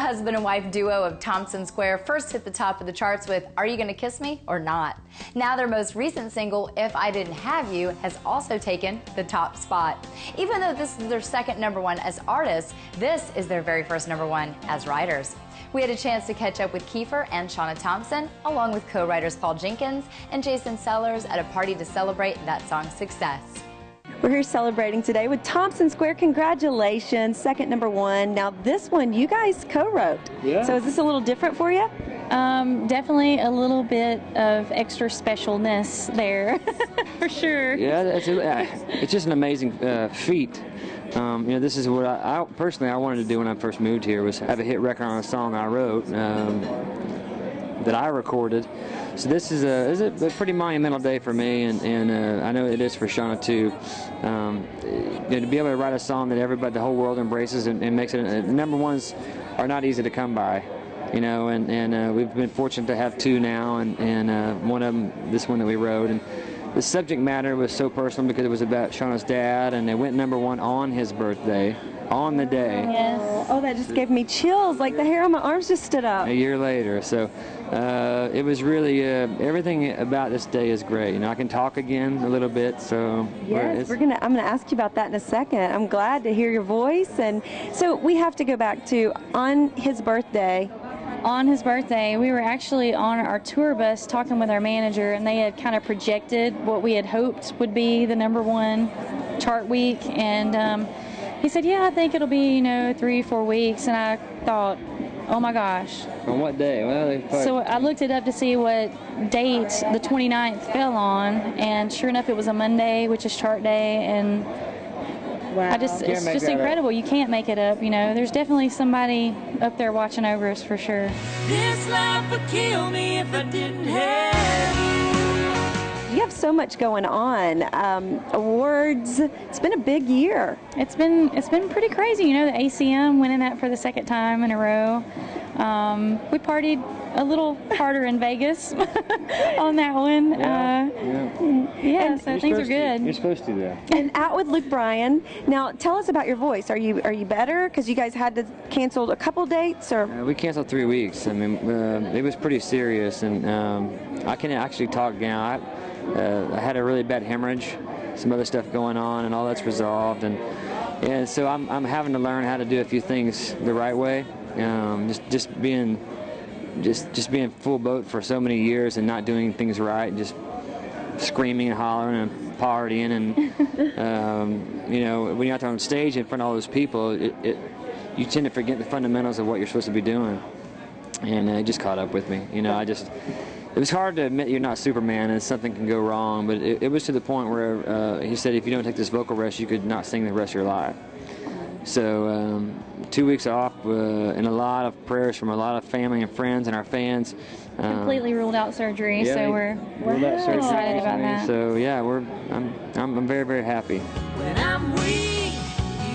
husband and wife duo of Thompson Square first hit the top of the charts with Are You Gonna Kiss Me or Not? Now their most recent single, If I Didn't Have You, has also taken the top spot. Even though this is their second #1 as artists, this is their very first #1 as writers. We had a chance to catch up with Keifer and Shawna Thompson, along with co-writers Paul Jenkins and Jason Sellers at a party to celebrate that song's success. We're here celebrating today with Thompson Square. Congratulations, second #1. Now this one you guys co-wrote. Yeah. So is this a little different for you? Definitely a little bit of extra specialness there, for sure. Yeah, it's just an amazing feat. This is what I personally wanted to do when I first moved here, was have a hit record on a song I wrote that I recorded. So this is a pretty monumental day for me, and I know it is for Shawna too. To be able to write a song that everybody, the whole world embraces and makes it #1s are not easy to come by, and we've been fortunate to have 2 now, and one of them, this one that we wrote, and the subject matter was so personal because it was about Shawna's dad, and it went #1 on his birthday, on the day. Yes. Oh, that just gave me chills, like the hair on my arms just stood up. A year later, so it was really everything about this day is great. I can talk again a little bit, so yes, I'm gonna ask you about that in a second. I'm glad to hear your voice, and so we have to go back to on his birthday. On his birthday, we were actually on our tour bus talking with our manager, and they had kind of projected what we had hoped would be the #1 chart week, and he said, yeah, I think it'll be 3-4 weeks, and I thought, oh my gosh. On what day? Well, so I looked it up to see what date the 29th fell on, and sure enough it was a Monday, which is chart day, and wow. it's just incredible. You can't make it up, There's definitely somebody up there watching over us for sure. This life would kill me if I didn't have you. You have so much going on. Awards. It's been a big year. It's been pretty crazy. The ACM winning that for the second time in a row. We partied a little harder in Vegas on that one. So things are good. You're supposed to, though. And out with Luke Bryan. Now, tell us about your voice. Are you better? Because you guys had to cancel a couple dates, or we canceled 3 weeks. I mean, it was pretty serious, and I can actually talk now. I had a really bad hemorrhage, some other stuff going on, and all that's resolved, and so I'm having to learn how to do a few things the right way. Just being full boat for so many years and not doing things right, and just screaming and hollering and partying, and when you're out there on stage in front of all those people, you tend to forget the fundamentals of what you're supposed to be doing, and it just caught up with me. It was hard to admit you're not Superman and something can go wrong, but it was to the point where he said if you don't take this vocal rest, you could not sing the rest of your life. So 2 weeks off and a lot of prayers from a lot of family and friends and our fans. Completely ruled out surgery, so we're excited about that. So yeah, I'm very, very happy. When I'm weak,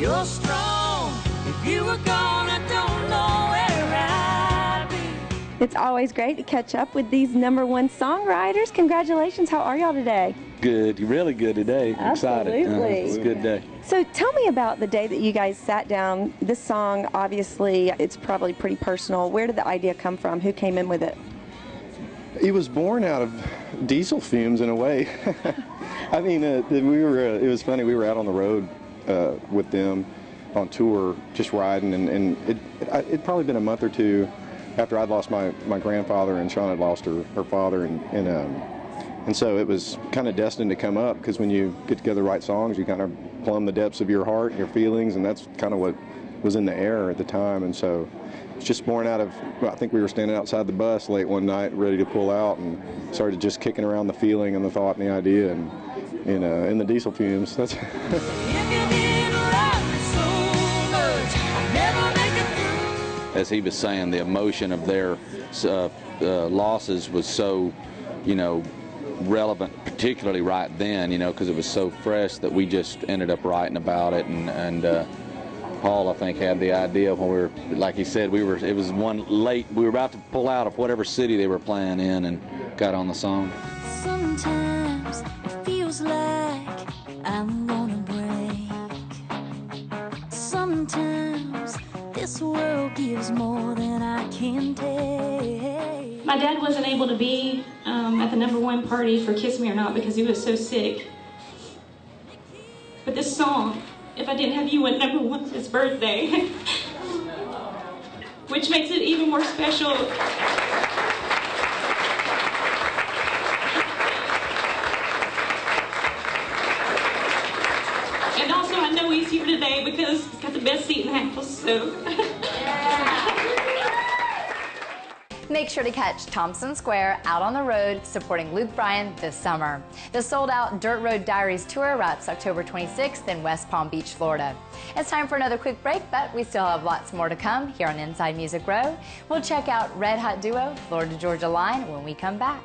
you're strong. If you were gone, I don't know where I'd be. It's always great to catch up with these #1 songwriters. Congratulations. How are y'all today? Good. Really good today. Absolutely. Excited. It's a good day. So tell me about the day that you guys sat down. This song, obviously, it's probably pretty personal. Where did the idea come from? Who came in with it? It was born out of diesel fumes in a way. I mean, it was funny. We were out on the road with them on tour, just riding, and it'd probably been a month or two after I'd lost my grandfather and Shawna had lost her father, and so it was kind of destined to come up, because when you get together to write songs, you kind of plumb the depths of your heart and your feelings, and that's kind of what was in the air at the time. And so it's just born out of, I think we were standing outside the bus late one night ready to pull out, and started just kicking around the feeling and the thought and the idea, and in the diesel fumes. That's as he was saying, the emotion of their losses was so, relevant, particularly right then, because it was so fresh, that we just ended up writing about it. And Paul, I think, had the idea when we were, like he said, it was one late, we were about to pull out of whatever city they were playing in, and got on the song. Sometimes it feels like I'm gonna break. Sometimes this world gives more than I can take. My dad wasn't able to be at the #1 party for Kiss Me or Not because he was so sick. But this song, If I Didn't Have You, went #1 for his birthday, which makes it even more special. And also, I know he's here today because he's got the best seat in the house, so. Make sure to catch Thompson Square out on the road supporting Luke Bryan this summer. The sold-out Dirt Road Diaries tour routes October 26th in West Palm Beach, Florida. It's time for another quick break, but we still have lots more to come here on Inside Music Row. We'll check out Red Hot duo Florida Georgia Line when we come back.